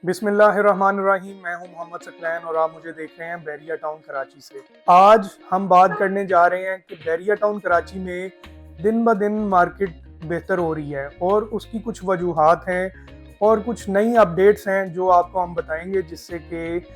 बिस्मिल्लाहिर्रहमानिर्रहीम। मैं हूं मोहम्मद सकलैन और आप मुझे देख रहे हैं बैरिया टाउन कराची से। आज हम बात करने जा रहे हैं कि बैरिया टाउन कराची में दिन ब दिन मार्केट बेहतर हो रही है और उसकी कुछ वजूहात हैं और कुछ नई अपडेट्स हैं जो आपको हम बताएंगे, जिससे कि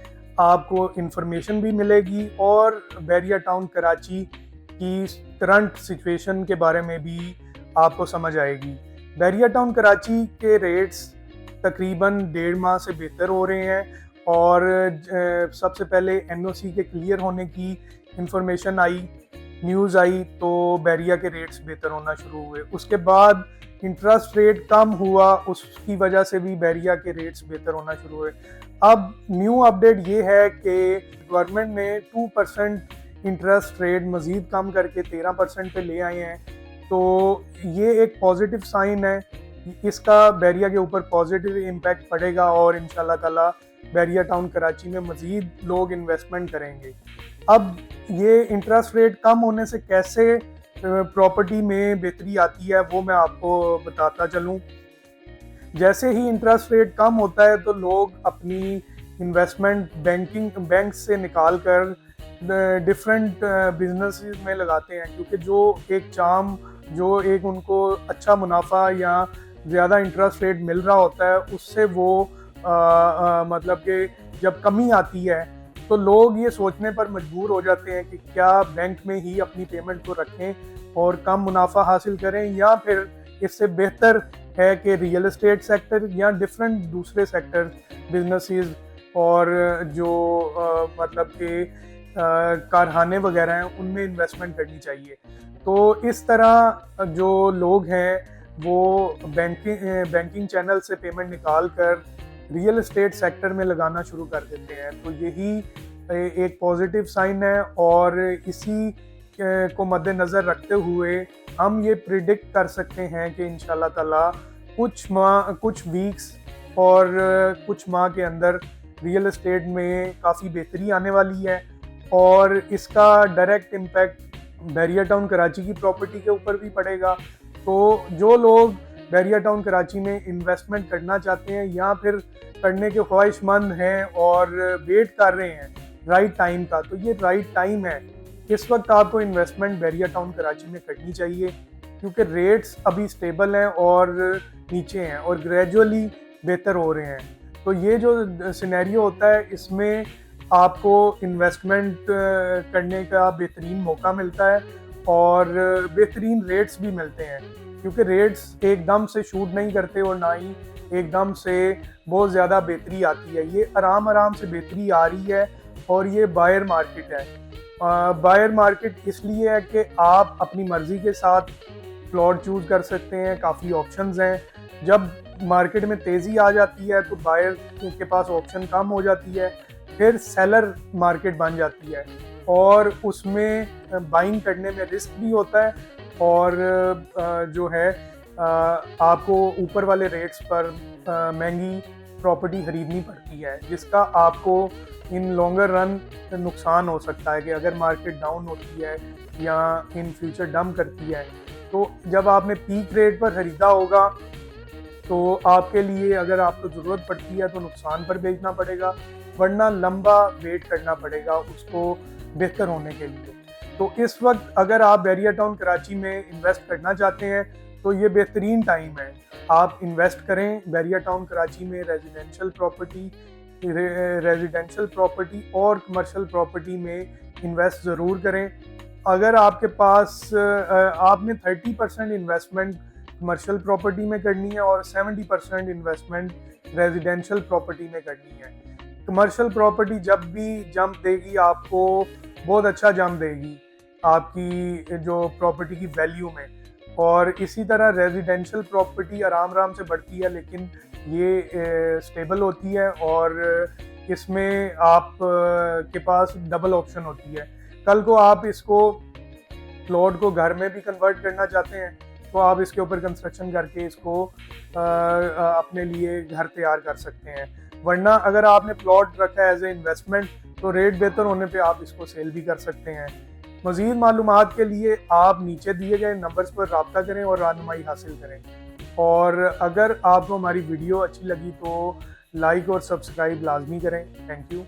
आपको इन्फॉर्मेशन भी मिलेगी और बैरिया टाउन कराची की करंट सिचुएशन के बारे में भी आपको समझ आएगी। बैरिया टाउन कराची के रेट्स तकरीबन 1.5 माह से बेहतर हो रहे हैं और सबसे पहले एनओसी के क्लियर होने की इंफॉर्मेशन आई, न्यूज़ आई, तो बैरिया के रेट्स बेहतर होना शुरू हुए। उसके बाद इंटरेस्ट रेट कम हुआ, उसकी वजह से भी बैरिया के रेट्स बेहतर होना शुरू हुए। अब न्यू अपडेट ये है कि गवर्नमेंट ने 2% इंटरेस्ट रेट मज़ीद कम करके 13% पे ले आए हैं, तो ये एक पॉजिटिव साइन है। इसका बैरिया के ऊपर पॉजिटिव इम्पैक्ट पड़ेगा और इंशाल्लाह ताला बैरिया टाउन कराची में मज़ीद लोग इन्वेस्टमेंट करेंगे। अब ये इंटरेस्ट रेट कम होने से कैसे प्रॉपर्टी में बेहतरी आती है वो मैं आपको बताता चलूँ। जैसे ही इंटरेस्ट रेट कम होता है तो लोग अपनी इन्वेस्टमेंट बैंक से निकाल कर डिफरेंट बिजनेसेस में लगाते हैं, क्योंकि जो एक उनको अच्छा मुनाफा या ज़्यादा इंटरेस्ट रेट मिल रहा होता है, उससे वो मतलब कि जब कमी आती है तो लोग ये सोचने पर मजबूर हो जाते हैं कि क्या बैंक में ही अपनी पेमेंट को रखें और कम मुनाफा हासिल करें, या फिर इससे बेहतर है कि रियल एस्टेट सेक्टर या डिफरेंट दूसरे सेक्टर बिजनेसेस और जो मतलब कि कारखाने वगैरह हैं उनमें इन्वेस्टमेंट करनी चाहिए। तो इस तरह जो लोग हैं वो बैंकिंग चैनल से पेमेंट निकाल कर रियल एस्टेट सेक्टर में लगाना शुरू कर देते हैं, तो यही एक पॉजिटिव साइन है। और इसी को मद्देनज़र रखते हुए हम ये प्रिडिक्ट कर सकते हैं कि इंशाल्लाह ताला कुछ वीक्स और कुछ माह के अंदर रियल एस्टेट में काफ़ी बेहतरी आने वाली है और इसका direct impact Bahria town Karachi की प्रॉपर्टी के ऊपर भी पड़ेगा। तो जो लोग बैरिया टाउन कराची में इन्वेस्टमेंट करना चाहते हैं या फिर करने के ख्वाहिशमंद हैं और वेट कर रहे हैं राइट टाइम का, तो ये राइट टाइम है। इस वक्त आपको इन्वेस्टमेंट बैरिया टाउन कराची में करनी चाहिए, क्योंकि रेट्स अभी स्टेबल हैं और नीचे हैं और ग्रेजुअली बेहतर हो रहे हैं। तो ये जो सिनेरियो होता है इसमें आपको इन्वेस्टमेंट करने का बेहतरीन मौका मिलता है और बेहतरीन रेट्स भी मिलते हैं, क्योंकि रेट्स एकदम से शूट नहीं करते और ना ही एकदम से बहुत ज़्यादा बेहतरी आती है। ये आराम आराम से बेहतरी आ रही है और ये बायर मार्केट है। बायर मार्केट इसलिए है कि आप अपनी मर्ज़ी के साथ प्लॉट चूज़ कर सकते हैं, काफ़ी ऑप्शंस हैं। जब मार्केट में तेज़ी आ जाती है तो बायर के पास ऑप्शन कम हो जाती है, फिर सेलर मार्केट बन जाती है और उसमें बाइंग करने में रिस्क भी होता है और जो है आपको ऊपर वाले रेट्स पर महंगी प्रॉपर्टी खरीदनी पड़ती है, जिसका आपको इन लॉन्गर रन नुकसान हो सकता है कि अगर मार्केट डाउन होती है या इन फ्यूचर डंप करती है, तो जब आपने पीक रेट पर ख़रीदा होगा तो आपके लिए अगर आपको ज़रूरत पड़ती है तो नुकसान पर बेचना पड़ेगा, वरना लंबा वेट करना पड़ेगा उसको बेहतर होने के लिए। तो इस वक्त अगर आप बैरिया टाउन कराची में इन्वेस्ट करना चाहते हैं तो ये बेहतरीन टाइम है, आप इन्वेस्ट करें बैरिया टाउन कराची में। रेजिडेंशियल प्रॉपर्टी और कमर्शियल प्रॉपर्टी में इन्वेस्ट ज़रूर करें। अगर आपके पास आपने 30% इन्वेस्टमेंट कमर्शियल प्रॉपर्टी में करनी है और 70% इन्वेस्टमेंट रेजिडेंशियल प्रॉपर्टी में करनी है। कमर्शियल प्रॉपर्टी जब भी जंप देगी आपको बहुत अच्छा जंप देगी आपकी जो प्रॉपर्टी की वैल्यू में, और इसी तरह रेजिडेंशियल प्रॉपर्टी आराम आराम से बढ़ती है लेकिन ये स्टेबल होती है और इसमें आप के पास डबल ऑप्शन होती है। कल को आप इसको प्लॉट को घर में भी कन्वर्ट करना चाहते हैं तो आप इसके ऊपर कंस्ट्रक्शन करके इसको अपने लिए घर तैयार कर सकते हैं, वरना अगर आपने प्लॉट रखा है एज ए इन्वेस्टमेंट तो रेट बेहतर होने पे आप इसको सेल भी कर सकते हैं। मज़ीद मालूमात के लिए आप नीचे दिए गए नंबर्स पर रब्ता करें और रहनुमाई हासिल करें। और अगर आपको हमारी वीडियो अच्छी लगी तो लाइक और सब्सक्राइब लाजमी करें। Thank you.